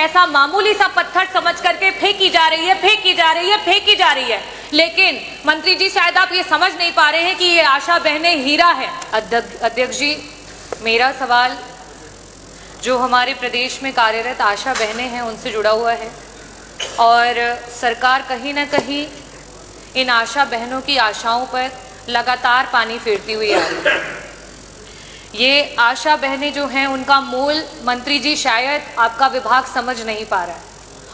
ऐसा मामूली सा पत्थर समझ करके फेंकी जा रही है। लेकिन मंत्री जी, शायद आप ये समझ नहीं पा रहे हैं कि ये आशा बहनें हीरा है। अध्यक्ष जी, मेरा सवाल जो हमारे प्रदेश में कार्यरत आशा बहनें हैं उनसे जुड़ा हुआ है, और सरकार कहीं ना कहीं इन आशा बहनों की आशाओं पर लगातार पानी फेरती हुई आ रही है। ये आशा बहनें जो हैं उनका मूल मंत्री जी शायद आपका विभाग समझ नहीं पा रहा है।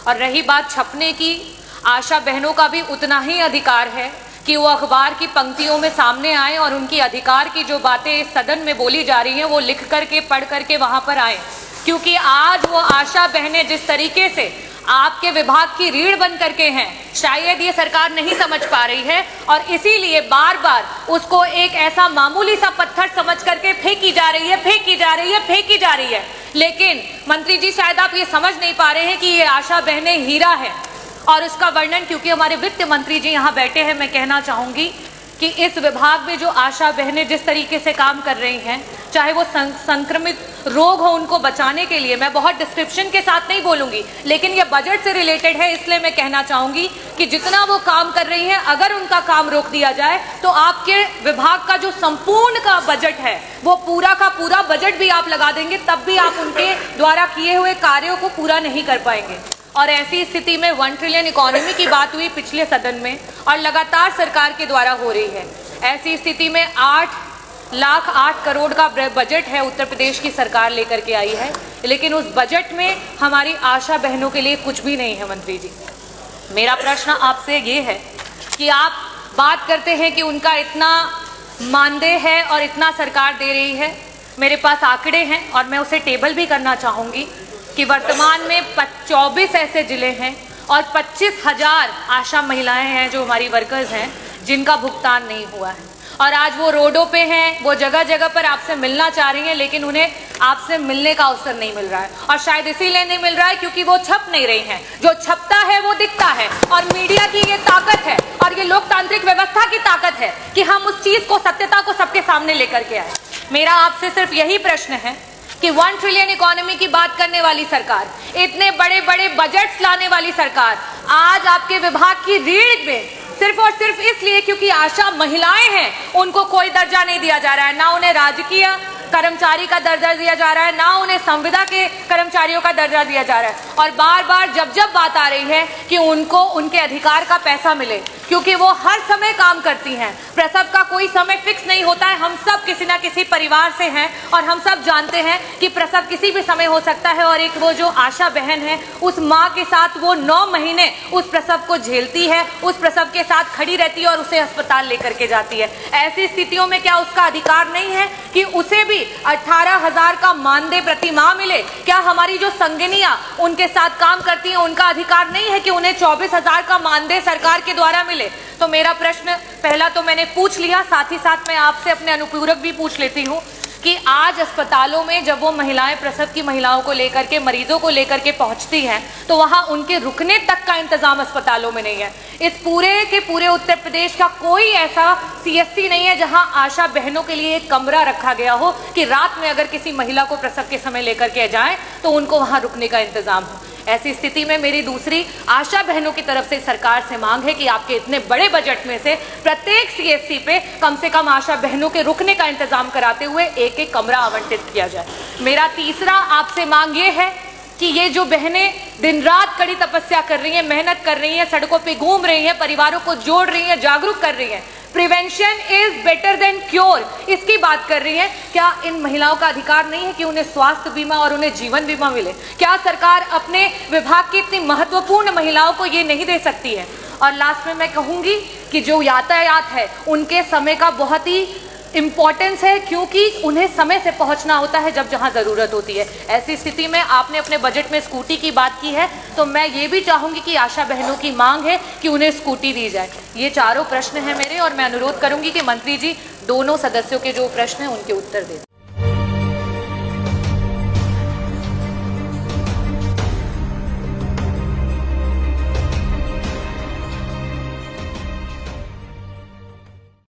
और रही बात छपने की, आशा बहनों का भी उतना ही अधिकार है कि वो अखबार की पंक्तियों में सामने आए और उनकी अधिकार की जो बातें इस सदन में बोली जा रही हैं वो लिख करके पढ़ करके वहां पर आए, क्योंकि आज वो आशा बहनें जिस तरीके से आपके विभाग की रीढ़ बन करके हैं, शायद ये सरकार नहीं समझ पा रही है, और इसीलिए बार बार उसको एक ऐसा मामूली सा पत्थर समझ करके फेंकी जा रही है। लेकिन मंत्री जी, शायद आप ये समझ नहीं पा रहे हैं कि ये आशा बहनें हीरा है। और उसका वर्णन, क्योंकि हमारे वित्त मंत्री जी यहाँ बैठे हैं, मैं कहना चाहूंगी कि इस विभाग में जो आशा बहनें जिस तरीके से काम कर रही हैं, चाहे वो संक्रमित रोग हो उनको बचाने के लिए, मैं बहुत डिस्क्रिप्शन के साथ नहीं बोलूंगी, लेकिन ये बजट से रिलेटेड है, इसलिए मैं कहना चाहूंगी कि जितना वो काम कर रही हैं, अगर उनका काम रोक दिया जाए तो आपके विभाग का जो संपूर्ण का बजट है वो पूरा का पूरा बजट भी आप लगा देंगे, तब भी आप उनके द्वारा किए हुए कार्यों को पूरा नहीं कर पाएंगे। और ऐसी स्थिति में 1 ट्रिलियन इकोनॉमी की बात हुई पिछले सदन में और लगातार सरकार के द्वारा हो रही है। ऐसी स्थिति में 8,08 करोड़ का बजट है उत्तर प्रदेश की सरकार लेकर के आई है, लेकिन उस बजट में हमारी आशा बहनों के लिए कुछ भी नहीं है। मंत्री जी, मेरा प्रश्न आपसे ये है कि आप बात करते हैं कि उनका इतना मानदेय है और इतना सरकार दे रही है। मेरे पास आंकड़े हैं और मैं उसे टेबल भी करना चाहूँगी कि वर्तमान में 24 ऐसे जिले हैं और 25,000 आशा महिलाएं हैं जो हमारी वर्कर्स हैं जिनका भुगतान नहीं हुआ है। और आज वो रोडों पे हैं, वो जगह जगह पर आपसे मिलना चाह रही हैं, लेकिन उन्हें आपसे मिलने का अवसर नहीं मिल रहा है। और शायद इसीलिए नहीं मिल रहा है क्योंकि वो छप नहीं रही हैं। जो छपता है वो दिखता है, और मीडिया की ये ताकत है और ये लोकतांत्रिक व्यवस्था की ताकत है कि हम उस चीज को, सत्यता को सबके सामने लेकर के आए। मेरा आपसे सिर्फ यही प्रश्न है कि 1 ट्रिलियन इकोनॉमी की बात करने वाली सरकार, इतने बड़े बड़े बजट्स लाने वाली सरकार, आज आपके विभाग की रीढ़ में सिर्फ और सिर्फ इसलिए क्योंकि आशा महिलाएं हैं उनको कोई दर्जा नहीं दिया जा रहा है, ना उन्हें राजकीय कर्मचारी का दर्जा दिया जा रहा है, ना उन्हें संविदा के कर्मचारियों का दर्जा दिया जा रहा है। और बार बार जब बात आ रही है कि उनको उनके अधिकार का पैसा मिले, क्योंकि वो हर समय काम करती हैं, प्रसव का कोई समय फिक्स नहीं होता है। हम सब किसी ना किसी परिवार से हैं और हम सब जानते हैं कि प्रसव किसी भी समय हो सकता है। और एक वो जो आशा बहन है, उस माँ के साथ वो 9 महीने उस प्रसव को झेलती है, उस प्रसव के साथ खड़ी रहती है और उसे अस्पताल लेकर के जाती है। ऐसी स्थितियों में क्या उसका अधिकार नहीं है कि उसे भी 18,000 का मानदेय प्रति माह मिले? क्या हमारी जो संगिनियां उनके साथ काम करती हैं उनका अधिकार नहीं है कि उन्हें 24,000 का मानदेय सरकार के द्वारा मिले? तो मेरा प्रश्न पहला तो मैंने पूछ लिया, साथ ही साथ मैं आपसे अपने अनुपूरक भी पूछ लेती हूँ कि आज अस्पतालों में जब वो महिलाएं प्रसव की महिलाओं को लेकर के, मरीजों को लेकर के पहुंचती हैं, तो वहां उनके रुकने तक का इंतजाम अस्पतालों में नहीं है। इस पूरे के पूरे उत्तर प्रदेश का कोई ऐसा सीएससी नहीं है जहां आशा बहनों के लिए एक कमरा रखा गया हो कि रात में अगर किसी महिला को प्रसव के समय लेकर के जाए तो उनको वहां रुकने का इंतजाम हो। ऐसी स्थिति में मेरी दूसरी आशा बहनों की तरफ से सरकार से मांग है कि आपके इतने बड़े बजट में से प्रत्येक सीएससी पे कम से कम आशा बहनों के रुकने का इंतजाम कराते हुए एक कमरा आवंटित किया जाए। मेरा तीसरा आपसे मांग ये है कि ये जो बहनें दिन रात कड़ी तपस्या कर रही हैं, मेहनत कर रही हैं, सड़कों पे घूम रही हैं, परिवारों को जोड़ रही हैं, जागरूक कर रही हैं, prevention is better than cure, इसकी बात कर रही हैं, क्या इन महिलाओं का अधिकार नहीं है कि उन्हें स्वास्थ्य बीमा और उन्हें जीवन बीमा मिले? क्या सरकार अपने विभाग की इतनी महत्वपूर्ण महिलाओं को ये नहीं दे सकती है? और लास्ट में मैं कहूंगी कि जो यातायात है उनके समय का बहुत ही इम्पोर्टेंस है, क्योंकि उन्हें समय से पहुंचना होता है जब जहां ज़रूरत होती है। ऐसी स्थिति में आपने अपने बजट में स्कूटी की बात की है, तो मैं ये भी चाहूंगी कि आशा बहनों की मांग है कि उन्हें स्कूटी दी जाए। ये चारों प्रश्न हैं मेरे, और मैं अनुरोध करूंगी कि मंत्री जी दोनों सदस्यों के जो प्रश्न हैं उनके उत्तर दें।